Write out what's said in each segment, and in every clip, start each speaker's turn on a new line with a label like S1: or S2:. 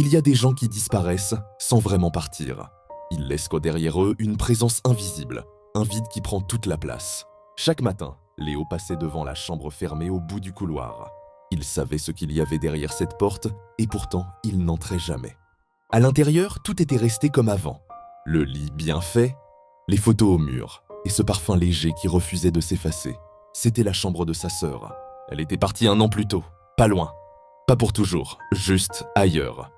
S1: Il y a des gens qui disparaissent sans vraiment partir. Ils laissent derrière eux une présence invisible, un vide qui prend toute la place. Chaque matin, Léo passait devant la chambre fermée au bout du couloir. Il savait ce qu'il y avait derrière cette porte et pourtant il n'entrait jamais. À l'intérieur, tout était resté comme avant. Le lit bien fait, les photos au mur et ce parfum léger qui refusait de s'effacer. C'était la chambre de sa sœur. Elle était partie 1 an plus tôt, pas loin. Pas pour toujours, juste ailleurs.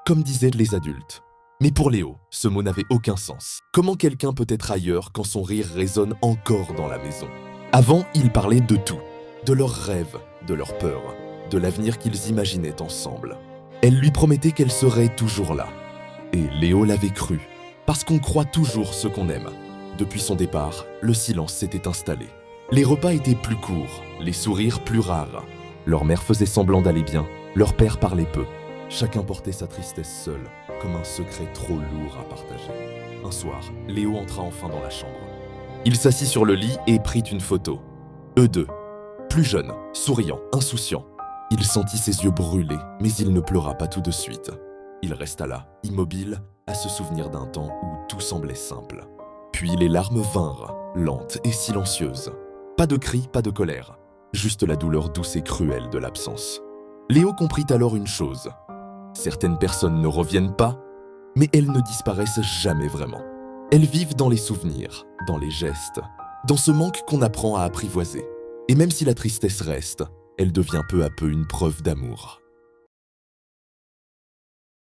S1: Comme disaient les adultes. Mais pour Léo, ce mot n'avait aucun sens. Comment quelqu'un peut être ailleurs quand son rire résonne encore dans la maison? Avant, ils parlaient de tout. De leurs rêves, de leurs peurs, de l'avenir qu'ils imaginaient ensemble. Elle lui promettait qu'elle serait toujours là. Et Léo l'avait cru. Parce qu'on croit toujours ce qu'on aime. Depuis son départ, le silence s'était installé. Les repas étaient plus courts, les sourires plus rares. Leur mère faisait semblant d'aller bien, leur père parlait peu. Chacun portait sa tristesse seul, comme un secret trop lourd à partager. Un soir, Léo entra enfin dans la chambre. Il s'assit sur le lit et prit une photo. Eux deux, plus jeunes, souriants, insouciants. Il sentit ses yeux brûler, mais il ne pleura pas tout de suite. Il resta là, immobile, à se souvenir d'un temps où tout semblait simple. Puis les larmes vinrent, lentes et silencieuses. Pas de cris, pas de colère, juste la douleur douce et cruelle de l'absence. Léo comprit alors une chose. Certaines personnes ne reviennent pas, mais elles ne disparaissent jamais vraiment. Elles vivent dans les souvenirs, dans les gestes, dans ce manque qu'on apprend à apprivoiser. Et même si la tristesse reste, elle devient peu à peu une preuve d'amour.